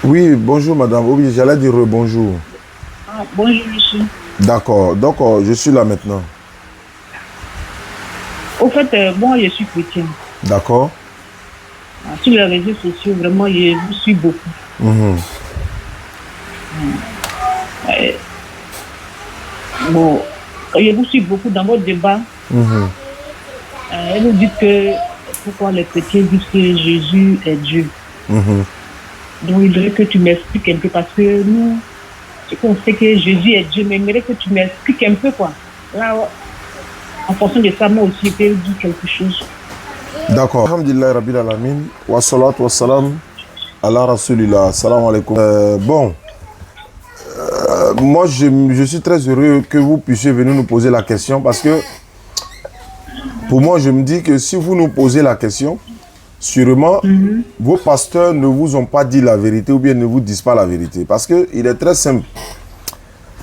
Oui, bonjour madame. Oui, j'allais dire bonjour. Ah, bonjour monsieur. D'accord, donc je suis là maintenant. Au fait, moi je suis chrétien. D'accord. Sur les réseaux sociaux, vraiment, je vous suis beaucoup. Mhm. Bon, je vous suis beaucoup dans votre débat. Mhm. Et vous dites que pourquoi les chrétiens disent que Jésus est Dieu. Mhm. Donc, il faudrait que tu m'expliques un peu parce que nous, on sait que Jésus est Dieu, mais il faudrait que tu m'expliques un peu quoi. Là, en fonction de ça, moi aussi, je peux dire quelque chose. D'accord. Alhamdulillah Rabbil Alamin. Wa salatu wa salam ala Rasulillah. Salam alaikum. Moi, je suis très heureux que vous puissiez venir nous poser la question parce que pour moi, je me dis que si vous nous posez la question, sûrement, vos pasteurs ne vous ont pas dit la vérité ou bien ne vous disent pas la vérité. Parce qu'il est très simple.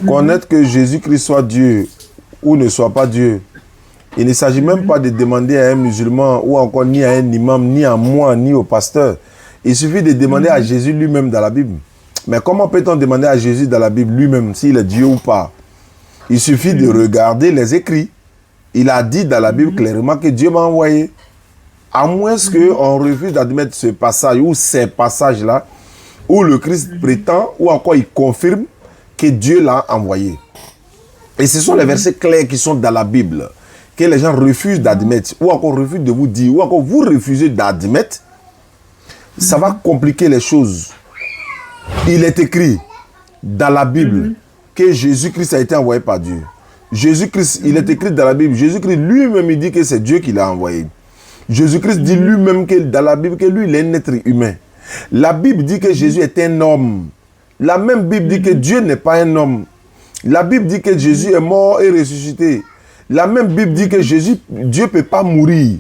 Connaître que Jésus-Christ soit Dieu ou ne soit pas Dieu, il ne s'agit même pas de demander à un musulman ou encore ni à un imam, ni à moi, ni au pasteur. Il suffit de demander à Jésus lui-même dans la Bible. Mais comment peut-on demander à Jésus dans la Bible lui-même s'il est Dieu ou pas? Il suffit de regarder les écrits. Il a dit dans la Bible clairement que Dieu m'a envoyé. À moins qu'on refuse d'admettre ce passage ou ces passages-là, où le Christ prétend ou encore il confirme que Dieu l'a envoyé. Et ce sont les versets clairs qui sont dans la Bible, que les gens refusent d'admettre, ou encore refusent de vous dire, ou encore vous refusez d'admettre. Ça va compliquer les choses. Il est écrit dans la Bible que Jésus-Christ a été envoyé par Dieu. Jésus-Christ, il est écrit dans la Bible, Jésus-Christ lui-même il dit que c'est Dieu qui l'a envoyé. Jésus-Christ dit lui-même que dans la Bible que lui, il est un être humain. La Bible dit que Jésus est un homme. La même Bible dit que Dieu n'est pas un homme. La Bible dit que Jésus est mort et ressuscité. La même Bible dit que Dieu ne peut pas mourir.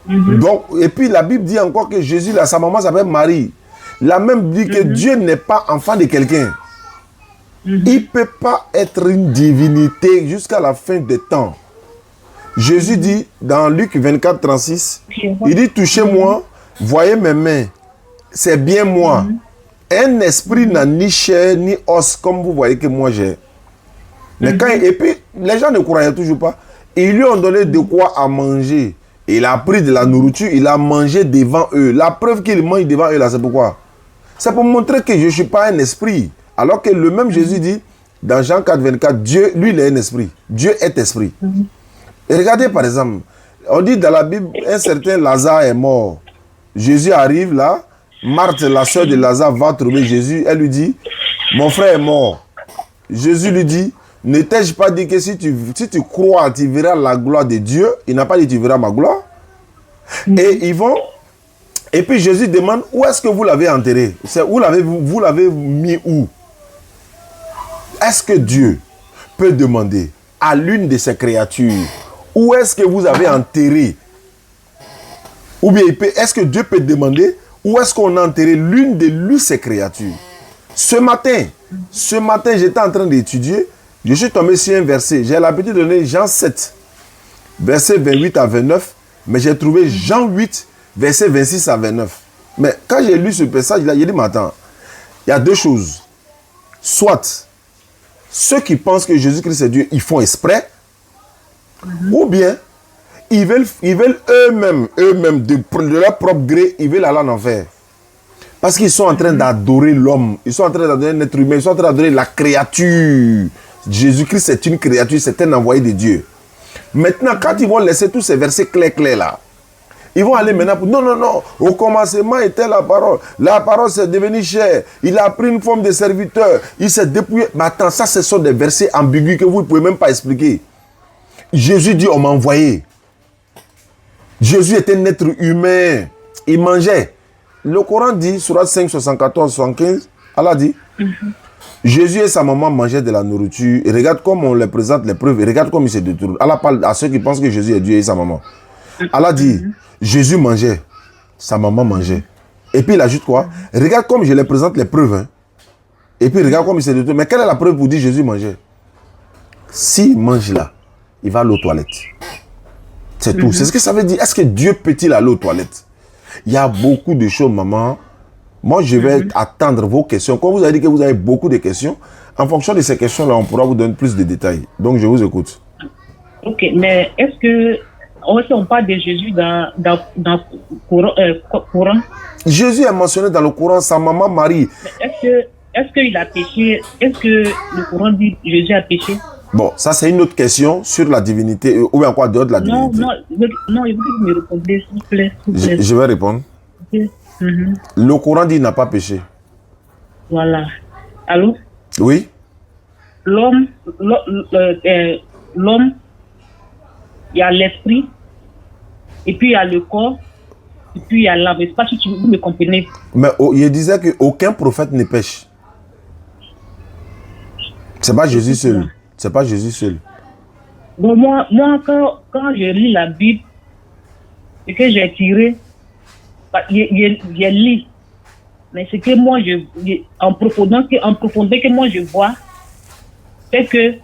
Donc, et puis la Bible dit encore que Jésus, là, sa maman s'appelle Marie. La même dit que Dieu n'est pas enfant de quelqu'un. Il ne peut pas être une divinité jusqu'à la fin des temps. Jésus dit dans Luc 24, 36, il dit touchez-moi, voyez mes mains, c'est bien moi. Un esprit n'a ni chair ni os comme vous voyez que moi j'ai. Mais et puis les gens ne croyaient toujours pas. Ils lui ont donné de quoi à manger. Il a pris de la nourriture, il a mangé devant eux. La preuve qu'il mange devant eux là, c'est pourquoi? C'est pour montrer que je ne suis pas un esprit. Alors que le même Jésus dit dans Jean 4, 24, Dieu, lui, il est un esprit. Dieu est esprit. Et regardez par exemple, on dit dans la Bible, un certain Lazare est mort. Jésus arrive là, Marthe, la soeur de Lazare, va trouver Jésus. Elle lui dit, mon frère est mort. Jésus lui dit, ne t'ai-je pas dit que si tu crois, tu verras la gloire de Dieu? Il n'a pas dit tu verras ma gloire. Et ils vont, et puis Jésus demande, où est-ce que vous l'avez enterré? Vous l'avez mis où? Est-ce que Dieu peut demander à l'une de ses créatures, où est-ce que vous avez enterré? Ou bien est-ce que Dieu peut demander où est-ce qu'on a enterré l'une de ses créatures? Ce matin, j'étais en train d'étudier, je suis tombé sur un verset. J'ai l'habitude de donner Jean 7, verset 28 à 29, mais j'ai trouvé Jean 8, verset 26 à 29. Mais quand j'ai lu ce passage-là, j'ai dit, mais attends, il y a deux choses. Soit, ceux qui pensent que Jésus-Christ est Dieu, ils font exprès, ou bien, ils veulent eux-mêmes, de leur propre gré, ils veulent aller en enfer. Parce qu'ils sont en train d'adorer l'homme, ils sont en train d'adorer l'être humain, ils sont en train d'adorer la créature. Jésus-Christ, c'est une créature, c'est un envoyé de Dieu. Maintenant, quand ils vont laisser tous ces versets clairs là, ils vont aller maintenant pour... Non, au commencement était la parole s'est devenue chair, il a pris une forme de serviteur, il s'est dépouillé. Mais attends, ça, ce sont des versets ambigus que vous ne pouvez même pas expliquer. Jésus dit, on m'a envoyé. Jésus était un être humain, il mangeait. Le Coran dit, Sourate 5, 74, 75, Allah dit, Jésus et sa maman mangeaient de la nourriture. Et regarde comme on les présente les preuves. Et regarde comme il se détourne. Allah parle à ceux qui pensent que Jésus est Dieu et sa maman. Allah dit, Jésus mangeait, sa maman mangeait. Et puis il ajoute quoi? Regarde comme je les présente les preuves. Hein. Et puis regarde comme il s'est détourné. Mais quelle est la preuve pour dire Jésus mangeait? S'il mange là, il va aller aux toilettes. C'est tout. C'est ce que ça veut dire. Est-ce que Dieu peut-il aller aux toilettes? Il y a beaucoup de choses, maman. Moi, je vais attendre vos questions. Comme vous avez dit que vous avez beaucoup de questions, en fonction de ces questions-là, on pourra vous donner plus de détails. Donc, je vous écoute. Ok, mais est-ce que on parle de Jésus dans le Coran? Jésus est mentionné dans le Coran, sa maman Marie. Est-ce qu'il a péché? Est-ce que le Coran dit que Jésus a péché? Bon, ça c'est une autre question sur la divinité, ou bien quoi dehors de la divinité. Non, il veut que vous me répondiez, s'il vous plaît. Je vais répondre. Okay. Le Coran dit qu'il n'a pas péché. Voilà. Allô? Oui. L'homme, il y a l'esprit, et puis il y a le corps, et puis il y a l'âme. Je ne sais pas si vous me comprenez. Mais il disait qu'aucun prophète ne pêche. C'est pas Jésus seul. C'est pas Jésus seul. Donc moi quand je lis la Bible, et que j'ai tiré, je lis. Mais ce que moi, en profondeur que moi je vois, c'est que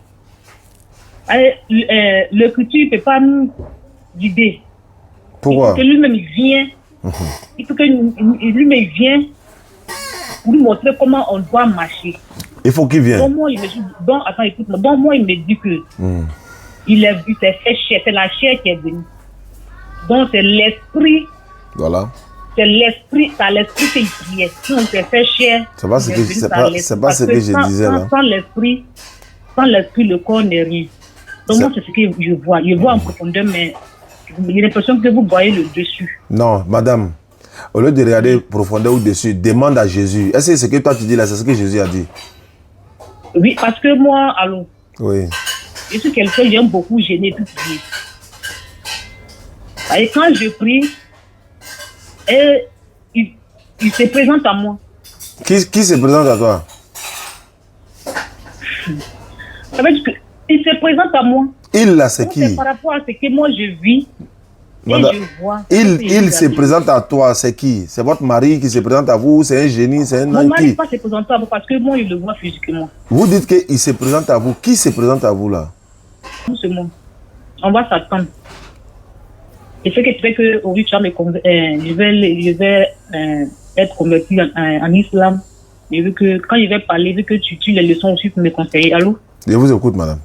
l'écriture ne peut pas nous guider. Pourquoi? Il faut que lui-même vient. Il faut que lui-même vienne pour nous montrer comment on doit marcher. Il faut qu'il vienne. Donc moi, attends, écoute-moi. Donc moi, il me dit que il s'est fait chair. C'est la chair qui est venue. Donc c'est l'esprit. Voilà. C'est l'esprit qui priait. Si on s'est fait chair. C'est pas ce que je disais là. Sans l'esprit, le corps n'est rien. Donc moi, c'est ce que je vois. Je vois en profondeur, mais j'ai l'impression que vous voyez le dessus. Non, madame. Au lieu de regarder profondeur ou dessus, demande à Jésus. Est-ce que ce que toi tu dis là, c'est ce que Jésus a dit? Oui, parce que moi, allô. Oui. Je suis quelqu'un, j'aime beaucoup gêner tout prier. Et quand je prie, il se présente à moi. Qui se présente à toi? Ça veut dire qu'il se présente à moi. Il là, c'est qui? C'est par rapport à ce que moi je vis. Madame, et je vois. Il se présente à toi, c'est qui? C'est votre mari qui se présente à vous? C'est un génie? C'est un Mon ange mari ne qui? peut pas se présenter à vous parce que moi je le vois physiquement. Vous dites qu'il se présente à vous. Qui se présente à vous là? Doucement. On va s'attendre. Et ce qui fait que aujourd'hui je vais être converti en islam. Et vu que quand je vais parler, vu que tu utilises les leçons aussi pour me conseiller. Allô? Je vous écoute, madame.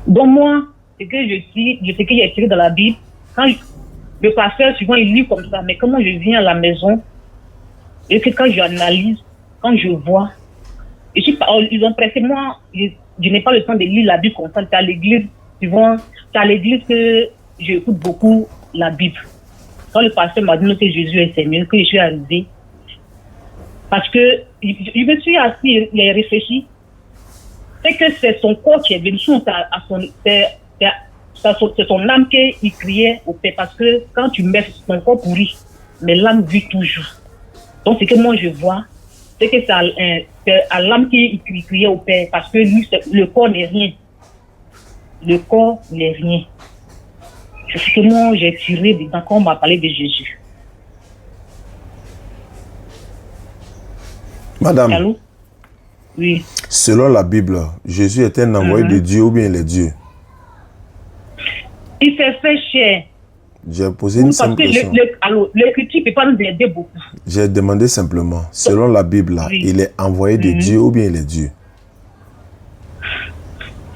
Donc moi, ce que je dis, ce que j'ai tiré dans la Bible, quand le pasteur, souvent, il lit comme ça, mais comment je viens à la maison, et que quand j'analyse, quand je vois, ils ont pressé, moi, je n'ai pas le temps de lire la Bible comme ça. C'est à l'église, souvent, c'est à l'église que j'écoute beaucoup la Bible. Quand le pasteur m'a dit que Jésus est Seigneur, que je suis arrivé, parce que je me suis assis et réfléchi, c'est que c'est son corps qui est venu, c'est son âme qui criait au Père. Parce que quand tu mets ton corps pourri, mais l'âme vit toujours. Donc ce que moi je vois, c'est que c'est à l'âme qui criait au Père. Parce que lui, le corps n'est rien. Le corps n'est rien. C'est ce que moi j'ai tiré dedans quand on m'a parlé de Jésus. Madame. Allô? Oui. Selon la Bible, Jésus était un envoyé de Dieu ou bien il est Dieu? Il s'est fait chair. J'ai posé une simple question. L'écriture ne peut pas nous aider beaucoup. J'ai demandé simplement, selon la Bible, là, il est envoyé de Dieu ou bien il est Dieu?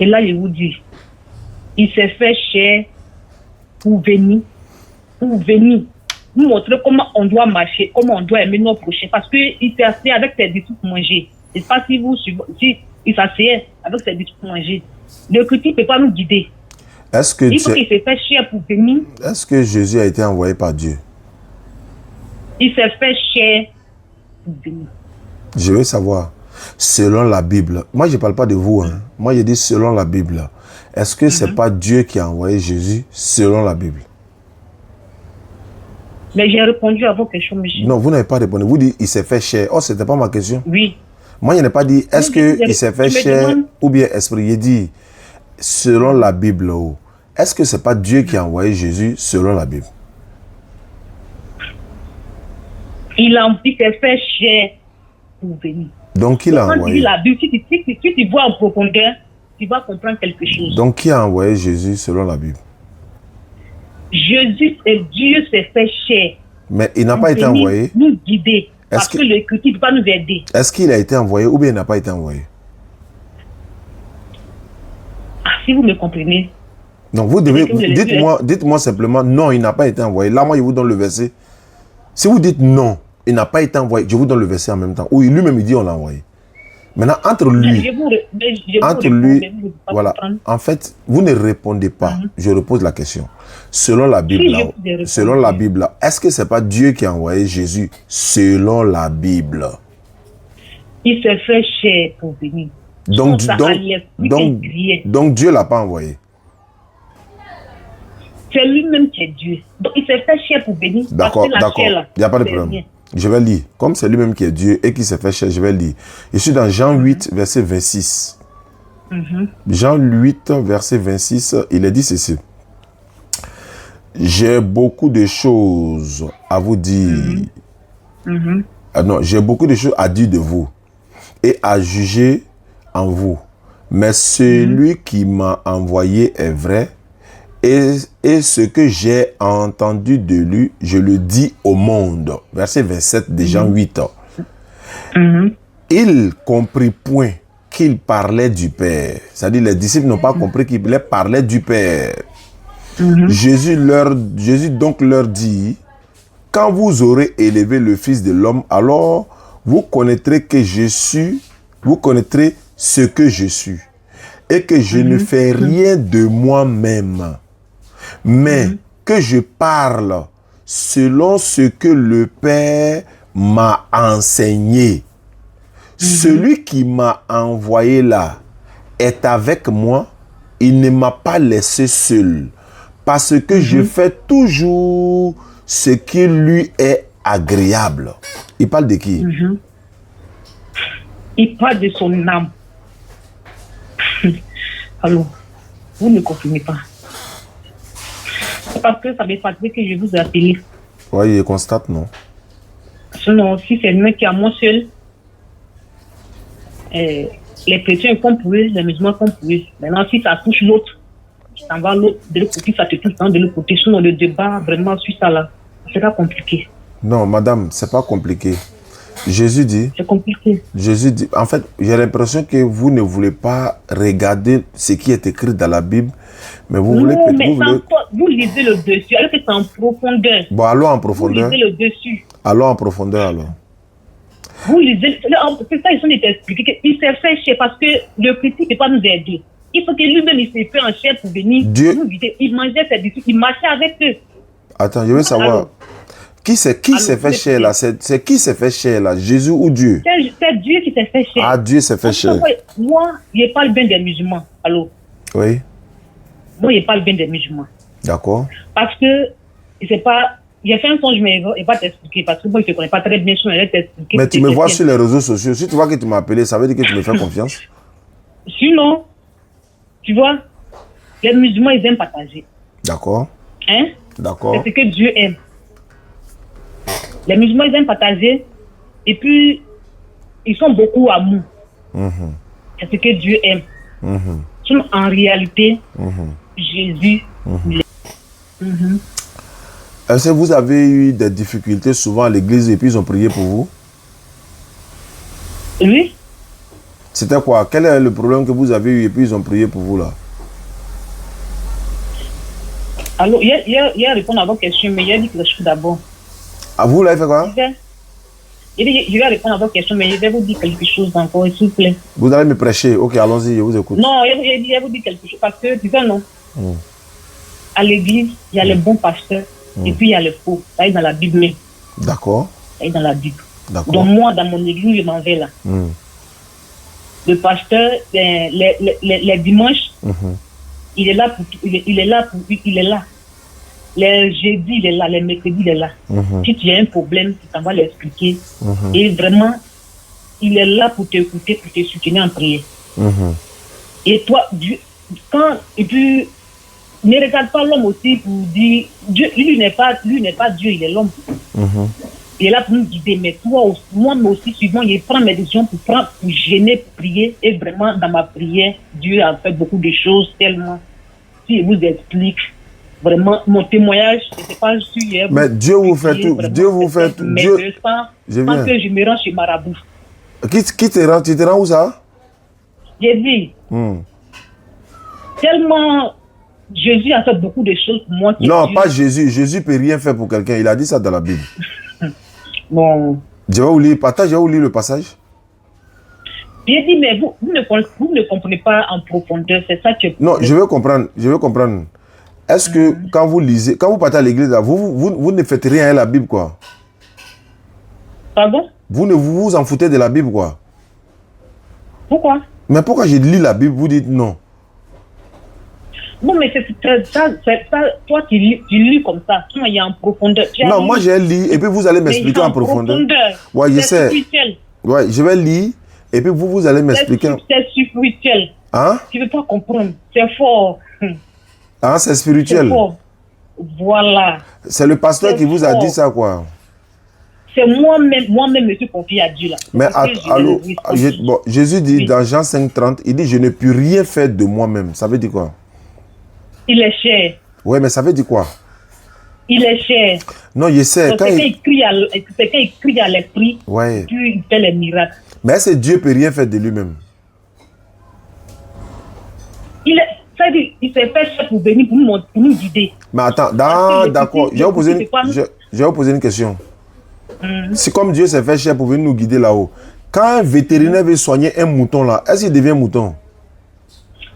Et là, je vous dis, il s'est fait chair pour venir nous montrer comment on doit marcher, comment on doit aimer nos prochains. Parce qu'il s'est assis avec ses disciples pour manger. Je ne sais pas si il s'asseyait avec ses disciples pour manger. L'écriture ne peut pas nous guider. Il faut qu'il s'est fait chair pour venir. Est-ce que Jésus a été envoyé par Dieu? Il s'est fait chair pour venir. Je veux savoir, selon la Bible, moi je ne parle pas de vous, hein. Moi je dis selon la Bible. Est-ce que ce n'est pas Dieu qui a envoyé Jésus selon la Bible? Mais j'ai répondu à vos questions, monsieur. Non, vous n'avez pas répondu. Vous dites il s'est fait chair. Oh, ce n'était pas ma question. Oui. Moi, je n'ai pas dit est-ce qu'il s'est fait chair ou bien esprit. J'ai dit selon la Bible. Est-ce que ce n'est pas Dieu qui a envoyé Jésus selon la Bible? Il s'est fait cher pour venir. Donc, qui l'a Quand tu lis envoyé? la Bible, si tu vois en profondeur, tu vas comprendre quelque chose. Donc, qui a envoyé Jésus selon la Bible? Jésus et Dieu s'est fait cher. Mais il n'a pour pas été venir envoyé. nous guider. Parce que- que l'Écriture ne peut pas nous aider. Est-ce qu'il a été envoyé ou bien il n'a pas été envoyé? Ah, si vous me comprenez. Donc, vous devez... Est-ce que vous le Dites-moi simplement, non, il n'a pas été envoyé. Là, moi, je vous donne le verset. Si vous dites non, il n'a pas été envoyé, je vous donne le verset en même temps. Ou lui-même, il dit on l'a envoyé. Maintenant, entre lui... Voilà. En fait, vous ne répondez pas. Je repose la question. Selon la Bible, est-ce que c'est pas Dieu qui a envoyé Jésus selon la Bible? Il s'est fait cher pour venir. Donc Dieu l'a pas envoyé. C'est lui-même qui est Dieu. Donc il s'est fait cher pour venir. D'accord. Il n'y a pas de problème. Bien. Je vais lire. Comme c'est lui-même qui est Dieu et qui s'est fait cher, je vais lire. Je suis dans Jean 8, verset 26. Jean 8, verset 26, il est dit ceci. J'ai beaucoup de choses à vous dire. Non, j'ai beaucoup de choses à dire de vous et à juger en vous. Mais celui qui m'a envoyé est vrai et ce que j'ai entendu de lui, je le dis au monde. Verset 27 de Jean 8. Il comprit point qu'il parlait du Père. C'est-à-dire les disciples n'ont pas compris qu'il parlait du Père. Jésus donc leur dit, quand vous aurez élevé le Fils de l'homme, alors vous connaîtrez ce que je suis et que je ne fais rien de moi-même, mais que je parle selon ce que le Père m'a enseigné. Celui qui m'a envoyé là est avec moi, il ne m'a pas laissé seul, parce que je fais toujours ce qui lui est agréable. Il parle de qui? Il parle de son âme. Alors, vous ne comprenez pas. C'est parce que ça m'est fatigué que je vous ai appelé. Oui, je constate, non? Sinon, si c'est le mec qui est à moi seul, les chrétiens font pour eux, les musulmans font pour eux. Maintenant, si ça touche l'autre, ça va l'autre, de l'autre côté, ça te touche de l'autre côté. Sinon, le débat, vraiment, sur ça là, c'est pas compliqué. Non, madame, c'est pas compliqué. Jésus dit... C'est compliqué. Jésus dit... En fait, j'ai l'impression que vous ne voulez pas regarder ce qui est écrit dans la Bible, mais vous voulez... Non, mais vous lisez le dessus, alors que c'est en profondeur. Bon, allons en profondeur. Vous lisez le dessus. Allons en profondeur, alors. Vous lisez... C'est ça, ils sont de t'expliquer qu'il s'est fait cher parce que le critique ne peut pas nous aider. Il faut que lui-même, il s'est fait en chair pour venir nous vider. Il mangeait ses disciples, il marchait avec eux. Attends, je veux savoir... Alors, qui s'est fait cher là? C'est qui s'est fait cher là? Jésus ou Dieu? C'est Dieu qui s'est fait cher. Ah, Dieu s'est fait cher. Moi, je parle bien des musulmans. Allô? Oui. Moi, je parle bien des musulmans. D'accord. Parce que, c'est pas... J'ai fait un songe, mais je ne vais pas t'expliquer. Parce que moi, je ne te connais pas très bien. Je vais t'expliquer. Mais tu me vois sur les réseaux sociaux. Si tu vois que tu m'as appelé, ça veut dire que tu me fais confiance? Sinon, tu vois, les musulmans, ils aiment partager. D'accord. Hein? D'accord. C'est ce que Dieu aime. Les musulmans, ils aiment partager. Et puis, ils sont beaucoup amour. C'est ce que Dieu aime. Sinon, en réalité, Jésus Est-ce que vous avez eu des difficultés souvent à l'église et puis ils ont prié pour vous? Oui. C'était quoi? Quel est le problème que vous avez eu et puis ils ont prié pour vous là? Alors, il a répondu à votre question, mais il a dit quelque chose d'abord. À vous là, il fait quoi? Je vais répondre à votre question, mais je vais vous dire quelque chose encore, s'il vous plaît. Vous allez me prêcher? Ok, allons-y, je vous écoute. Non, je vais vous dire quelque chose, parce que, tu sais, non. À l'église, il y a les bons pasteurs, et puis il y a les faux. Ça est dans la Bible même. D'accord. Ça est dans la Bible. D'accord. Donc moi, dans mon église, je m'en vais là. Le pasteur, les dimanches, il est là pour... Il est là. Les jeudis, il est là. Les mercredis, il est là. Si tu as un problème, tu t'en vas l'expliquer. Et vraiment, il est là pour t'écouter, pour te soutenir en prière. Et toi, et puis, ne regarde pas l'homme aussi pour dire... Dieu, lui n'est pas Dieu, il est l'homme. Il est là pour nous guider. Mais moi aussi, souvent, je prends mes décisions pour gêner, prier. Et vraiment, dans ma prière, Dieu a fait beaucoup de choses tellement. Si je vous explique, vraiment, mon témoignage, je ne sais pas si hier. Mais Dieu vous fait tout. Dieu vous fait tout. Mais Dieu. je pense que je me rends chez Marabout. Qui te rend? Tu te rends où ça? J'ai dit, tellement Jésus a fait beaucoup de choses pour moi. Non, pas Jésus. Jésus ne peut rien faire pour quelqu'un. Il a dit ça dans la Bible. Bon. Je vais vous lire, partage, je vais vous lire le passage. J'ai dit, mais vous ne comprenez pas en profondeur. C'est ça que... Non, je veux comprendre. Je veux comprendre. Est-ce que quand vous lisez, quand vous partez à l'église, vous ne faites rien à la Bible, quoi? Pardon? Vous ne vous en foutez de la Bible, quoi? Pourquoi? Mais pourquoi je lis la Bible, vous dites non? Non, mais c'est ça, toi tu lis comme ça, toi il y a en profondeur. Non, moi j'ai lu et puis vous allez m'expliquer en profondeur. Ouais, je sais. Ouais, je vais lire et puis vous allez m'expliquer. C'est spirituel. Hein? Tu ne veux pas comprendre, c'est fort. Ah, c'est spirituel. C'est fort. Voilà. C'est le pasteur qui vous a dit ça, quoi? C'est moi-même, je me suis confié à Dieu là. Mais allô, bon, Jésus dit dans Jean 5,30, il dit je ne puis rien faire de moi-même. Ça veut dire quoi? Il est cher. Oui, mais ça veut dire quoi? Il est cher. Non, je sais. Quand il crie à l'esprit, ouais. Dieu il fait les miracles. Mais est-ce que Dieu ne peut rien faire de lui-même? Il s'est fait cher pour venir pour nous guider. Mais attends, d'accord, je vais vous poser une question. Si comme Dieu s'est fait cher pour venir nous guider là-haut, quand un vétérinaire veut soigner un mouton là, est-ce qu'il devient mouton?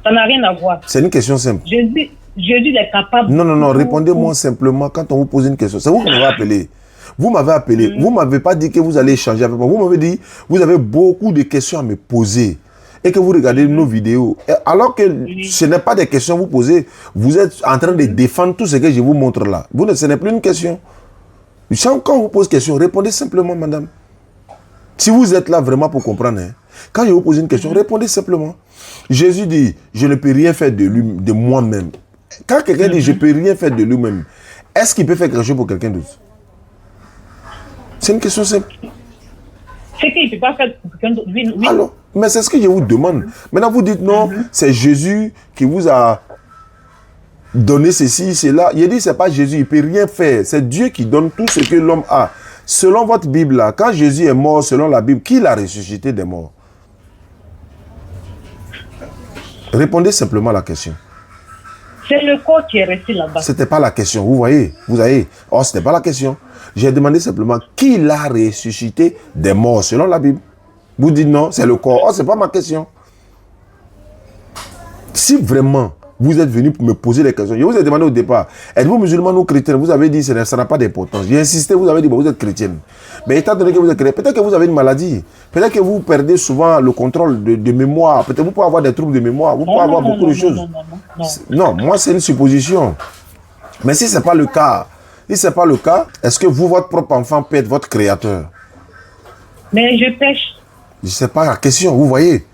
Ça n'a rien à voir. C'est une question simple. Jésus est capable. Non, répondez-moi simplement quand on vous pose une question. C'est vous qui m'avez appelé. Vous m'avez appelé. Vous ne m'avez pas dit que vous allez échanger avec moi. Vous m'avez dit vous avez beaucoup de questions à me poser et que vous regardez nos vidéos. Alors que ce n'est pas des questions que vous posez, vous êtes en train de défendre tout ce que je vous montre là. Ce n'est plus une question. Quand on vous pose une question, répondez simplement, madame. Si vous êtes là vraiment pour comprendre, hein, quand je vous pose une question, répondez simplement. Jésus dit, je ne peux rien faire de moi-même. Quand quelqu'un dit, je ne peux rien faire de lui-même, est-ce qu'il peut faire quelque chose pour quelqu'un d'autre? C'est une question simple. C'est qu'il ne peut pas faire pour quelqu'un d'autre. Oui. Alors, mais c'est ce que je vous demande. Maintenant, vous dites non, c'est Jésus qui vous a donné ceci, cela. Il dit, ce n'est pas Jésus, il ne peut rien faire. C'est Dieu qui donne tout ce que l'homme a. Selon votre Bible, là, quand Jésus est mort, selon la Bible, qui l'a ressuscité des morts? Répondez simplement à la question. C'est le corps qui est resté là-bas. Ce n'était pas la question, vous voyez. Oh, ce n'était pas la question. J'ai demandé simplement qui l'a ressuscité des morts selon la Bible. Vous dites non, c'est le corps. Oh, ce n'est pas ma question. Si vraiment vous êtes venu pour me poser des questions, je vous ai demandé au départ, êtes-vous musulman ou chrétien? Vous avez dit ça n'a pas d'importance. J'ai insisté, vous avez dit vous êtes chrétienne. Mais étant donné que vous êtes chrétien, peut-être que vous avez une maladie. Peut-être que vous perdez souvent le contrôle de mémoire. Peut-être que vous pouvez avoir des troubles de mémoire. Vous pouvez avoir beaucoup de choses. Non, moi c'est une supposition. Mais si ce n'est pas le cas, est-ce que vous, votre propre enfant, peut être votre créateur? Mais je pêche. Je ne sais pas la question, vous voyez.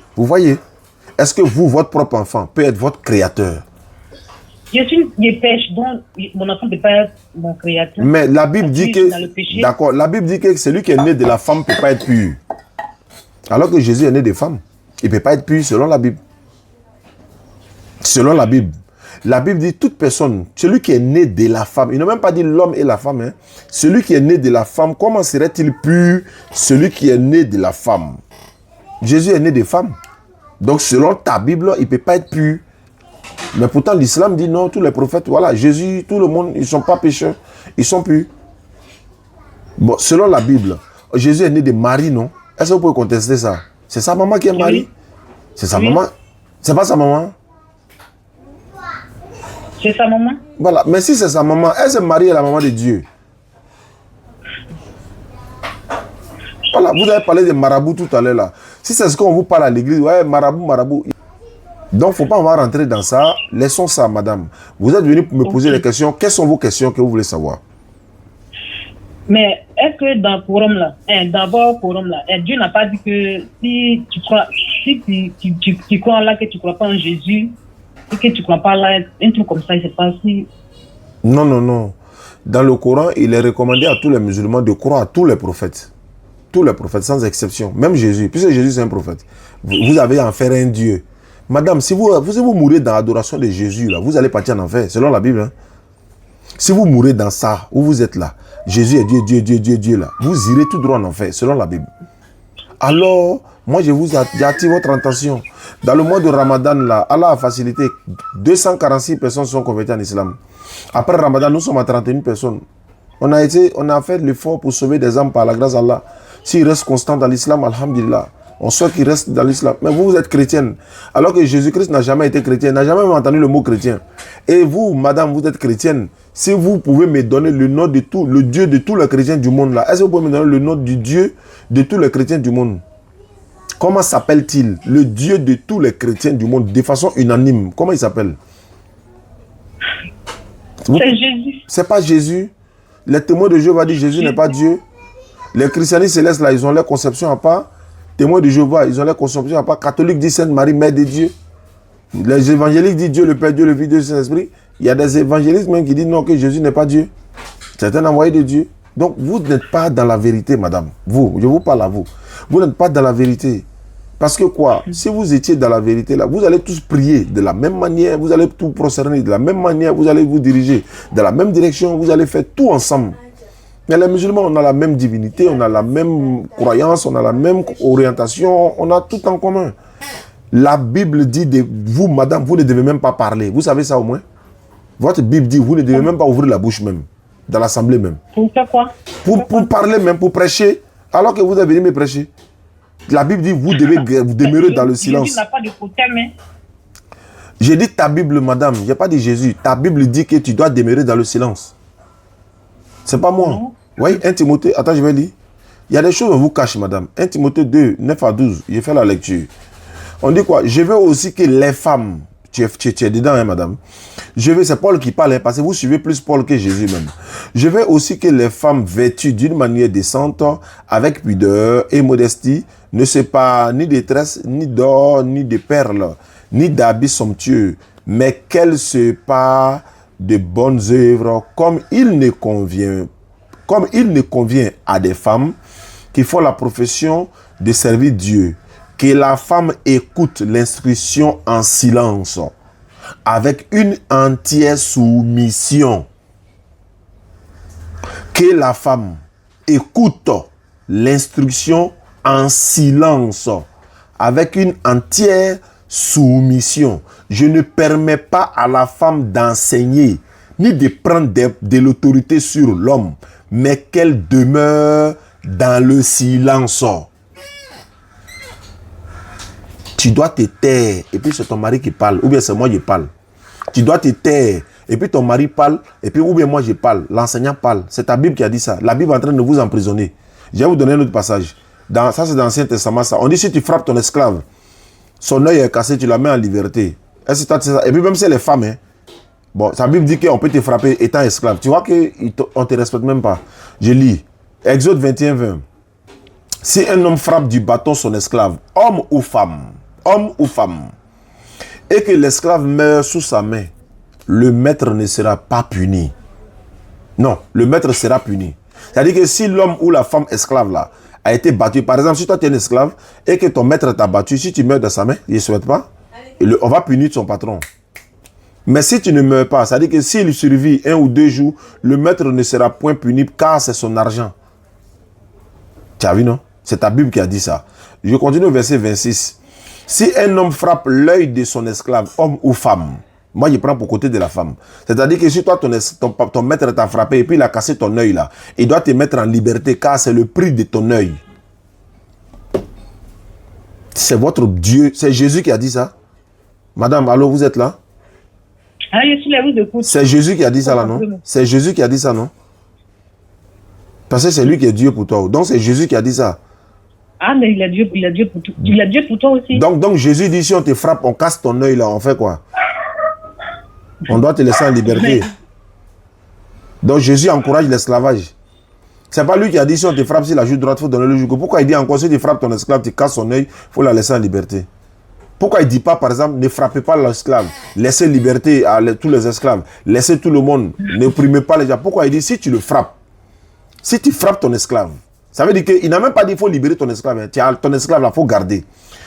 Est-ce que vous, votre propre enfant, peut être votre créateur? Je pêche, donc mon enfant ne peut pas être mon créateur. Mais la Bible dit que... D'accord, la Bible dit que celui qui est né de la femme ne peut pas être pur. Alors que Jésus est né de femme. Il ne peut pas être pur selon la Bible. Selon la Bible. La Bible dit toute personne, celui qui est né de la femme, il n'a même pas dit l'homme et la femme. Hein. Celui qui est né de la femme, comment serait-il pur celui qui est né de la femme? Jésus est né de femme. Donc selon ta Bible, il ne peut pas être pur. Mais pourtant l'islam dit non, tous les prophètes, voilà, Jésus, tout le monde, ils ne sont pas pécheurs, ils sont purs. Bon, selon la Bible, Jésus est né de Marie, non? Est-ce que vous pouvez contester ça? C'est sa maman qui est Marie? C'est sa maman? C'est pas sa maman? C'est sa maman? Voilà, mais si c'est sa maman, est-ce que Marie est la maman de Dieu? Voilà, vous avez parlé de marabout tout à l'heure là. Si c'est ce qu'on vous parle à l'église, ouais, marabout. Donc, il ne faut pas rentrer dans ça. Laissons ça, madame. Vous êtes venu pour me poser des questions. Quelles sont vos questions que vous voulez savoir? Mais est-ce que dans le forum là, Dieu n'a pas dit que si tu crois, tu crois là, que tu ne crois pas en Jésus, et que tu ne crois pas là, un truc comme ça, il ne s'est pas si... Non. Dans le Coran, il est recommandé à tous les musulmans de croire à tous les prophètes. Tous les prophètes, sans exception. Même Jésus, puisque Jésus c'est un prophète. Vous avez en faire un Dieu. Madame, si vous mourrez dans l'adoration de Jésus, là, vous allez partir en enfer, selon la Bible. Hein. Si vous mourrez dans ça, où vous êtes là, Jésus est Dieu, Dieu, Dieu, Dieu, Dieu, là, vous irez tout droit en enfer, selon la Bible. Alors, moi, j'attire votre attention. Dans le mois de Ramadan, là, Allah a facilité. 246 personnes sont converties en islam. Après Ramadan, nous sommes à 31 personnes. On a fait l'effort pour sauver des âmes par la grâce d'Allah. S'ils restent constants dans l'islam, alhamdulillah, on souhaite qu'ils restent dans l'islam. Mais vous êtes chrétienne. Alors que Jésus-Christ n'a jamais été chrétien, n'a jamais entendu le mot chrétien. Et vous, madame, vous êtes chrétienne. Si vous pouvez me donner le nom de tout, le Dieu de tous les chrétiens du monde, là, est-ce que vous pouvez me donner le nom du Dieu de tous les chrétiens du monde? Comment s'appelle-t-il? Le Dieu de tous les chrétiens du monde, de façon unanime. Comment il s'appelle? C'est Jésus. C'est pas Jésus. Les témoins de Jéhovah disent Jésus n'est pas Dieu. Les christianistes célestes, là, ils ont leur conception à part. Témoins de Jéhovah, ils ont leur conception à part. Catholiques disent Sainte Marie, Mère de Dieu. Les évangéliques disent Dieu le Père, Dieu le Fils, Dieu le Saint-Esprit. Il y a des évangélistes même qui disent non, que Jésus n'est pas Dieu. C'est un envoyé de Dieu. Donc, vous n'êtes pas dans la vérité, madame. Vous, je vous parle à vous. Vous n'êtes pas dans la vérité. Parce que quoi? Si vous étiez dans la vérité, là, vous allez tous prier de la même manière, vous allez tout prosterner de la même manière, vous allez vous diriger dans la même direction, vous allez faire tout ensemble. Mais les musulmans, on a la même divinité, on a la même croyance, on a la même orientation, on a tout en commun. La Bible dit de vous, madame, vous ne devez même pas parler. Vous savez ça au moins? Votre Bible dit vous ne devez même pas ouvrir la bouche même, dans l'assemblée même. Pour faire quoi? Pour parler même, pour prêcher, alors que vous avez venu me prêcher. La Bible dit vous devez vous demeurer dans le silence. Jésus n'a pas de côté, mais... J'ai dit ta Bible, madame, je n'ai pas dit Jésus. Ta Bible dit que tu dois demeurer dans le silence. C'est pas moi. Non. Oui, 1 Timothée, attends, je vais lire. Il y a des choses qu'on vous cache, madame. 1 Timothée 2, 9 à 12, j'ai fait la lecture. On dit quoi? Je veux aussi que les femmes, tu es dedans, hein, madame. C'est Paul qui parle, hein, parce que vous suivez plus Paul que Jésus même. Je veux aussi que les femmes vêtues d'une manière décente, avec pudeur et modestie, ne séparent ni de tresses, ni d'or, ni de perles, ni d'habits somptueux, mais qu'elles se parent de bonnes œuvres, comme il ne convient à des femmes qui font la profession de servir Dieu. Que la femme écoute l'instruction en silence, avec une entière soumission. Que la femme écoute l'instruction en silence, avec une entière soumission. Je ne permets pas à la femme d'enseigner, ni de prendre de l'autorité sur l'homme, mais qu'elle demeure dans le silence. Tu dois te taire, et puis c'est ton mari qui parle, ou bien c'est moi qui parle. Tu dois te taire, et puis ton mari parle, et puis ou bien moi je parle, l'enseignant parle. C'est ta Bible qui a dit ça. La Bible est en train de vous emprisonner. Je vais vous donner un autre passage. Ça, c'est dans l'Ancien Testament. Ça. On dit si tu frappes ton esclave, son œil est cassé, tu la mets en liberté. Est-ce que ça? Et puis même si c'est les femmes, hein. Bon, sa Bible dit qu'on peut te frapper étant esclave. Tu vois qu'on ne te respecte même pas. Je lis. Exode 21, 20. Si un homme frappe du bâton son esclave, homme ou femme, et que l'esclave meurt sous sa main, le maître ne sera pas puni. Non, le maître sera puni. C'est-à-dire que si l'homme ou la femme esclave là a été battu, par exemple, si toi tu es un esclave et que ton maître t'a battu, si tu meurs dans sa main, il ne souhaite pas, on va punir son patron. Mais si tu ne meurs pas, c'est-à-dire que s'il survit 1 ou 2 jours, le maître ne sera point puni car c'est son argent. Tu as vu, non? C'est ta Bible qui a dit ça. Je continue au verset 26. Si un homme frappe l'œil de son esclave, homme ou femme, moi je prends pour côté de la femme. C'est-à-dire que si toi ton maître t'a frappé et puis il a cassé ton œil là, il doit te mettre en liberté car c'est le prix de ton œil. C'est votre Dieu, c'est Jésus qui a dit ça. Madame, allô, vous êtes là? Ah, je suis là, vous écoute. C'est Jésus qui a dit ça là, non? C'est Jésus qui a dit ça, non? Parce que c'est lui qui est Dieu pour toi. Donc c'est Jésus qui a dit ça. Ah, mais il est Dieu pour tout. Il est Dieu pour toi aussi. Donc Jésus dit, si on te frappe, on casse ton œil là, on fait quoi? On doit te laisser en liberté. Donc Jésus encourage l'esclavage. C'est pas lui qui a dit, si on te frappe, si la joue droite, il faut donner le joug. Pourquoi il dit encore, si tu frappes ton esclave, tu casses son œil, il faut la laisser en liberté? Pourquoi il ne dit pas, par exemple, ne frappez pas l'esclave, laissez liberté à tous les esclaves, laissez tout le monde, n'opprimez pas les gens. Pourquoi il dit, si tu le frappes, si tu frappes ton esclave, ça veut dire qu'il n'a même pas dit qu'il faut libérer ton esclave. Hein. Ton esclave, là, il faut garder.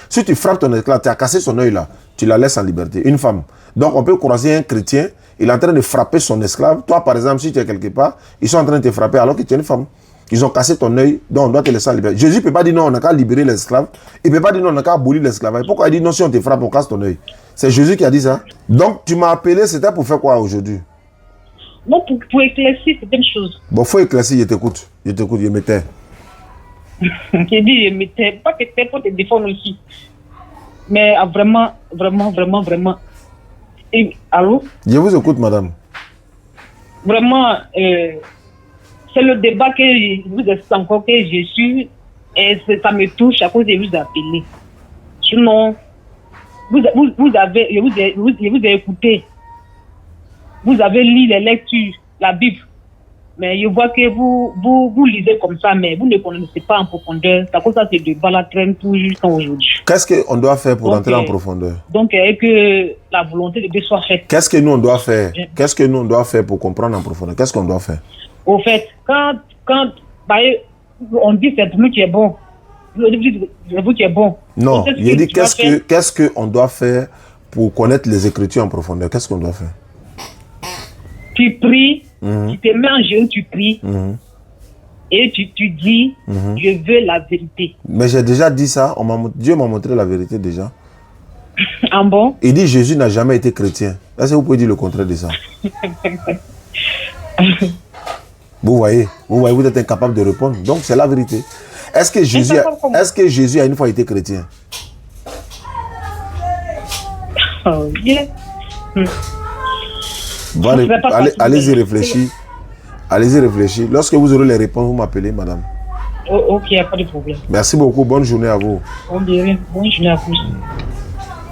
Si tu frappes ton esclave, tu as cassé son œil là, tu la laisses en liberté. Une femme. Donc, on peut croiser un chrétien, il est en train de frapper son esclave. Toi, par exemple, si tu es quelque part, ils sont en train de te frapper alors que tu es une femme. Ils ont cassé ton œil, donc on doit te laisser en liberté. Jésus ne peut pas dire non, on n'a qu'à libérer l'esclave. Il ne peut pas dire non, on n'a qu'à abolir l'esclavage. Pourquoi il dit non, si on te frappe, on casse ton œil? C'est Jésus qui a dit ça. Donc, tu m'as appelé, c'était pour faire quoi aujourd'hui? Non, pour éclaircir certaines choses. Bon, il faut éclaircir, je t'écoute, je me tais. J'ai dit, je me tais, pas te tais pour te défendre aussi. Mais vraiment. Et, allô? Je vous écoute, madame. Vraiment, c'est le débat que je vous explique encore que je suis, et ça me touche à cause de vous appeler. Sinon, je vous ai écouté. Vous avez lu les lectures, la Bible. Mais je vois que vous lisez comme ça, mais vous ne connaissez pas en profondeur. C'est à cause de ce débat-là traîne tout jusqu'à aujourd'hui. Qu'est-ce qu'on doit faire pour entrer en profondeur? Donc, que la volonté de Dieu soit faite. Qu'est-ce que nous on doit faire? Qu'est-ce que nous on doit faire pour comprendre en profondeur? Qu'est-ce qu'on doit faire? Au fait, quand on dit c'est pour nous qui est bon, c'est vous qui est bon. Non, il dit qu'est-ce qu'on doit faire pour connaître les Écritures en profondeur? Qu'est-ce qu'on doit faire? Tu pries, tu te mets en genoux, tu pries, et tu dis, je veux la vérité. Mais j'ai déjà dit ça, Dieu m'a montré la vérité déjà. Ah bon? Il dit Jésus n'a jamais été chrétien. Est-ce que vous pouvez dire le contraire de ça? Vous voyez, vous êtes incapable de répondre. Donc c'est la vérité. Est-ce que Jésus a une fois été chrétien? Oh, yeah. Allez-y réfléchir. Allez-y réfléchir. Lorsque vous aurez les réponses, vous m'appelez, madame. Ok, il n'y a pas de problème. Merci beaucoup. Bonne journée à vous. Bonne journée à vous.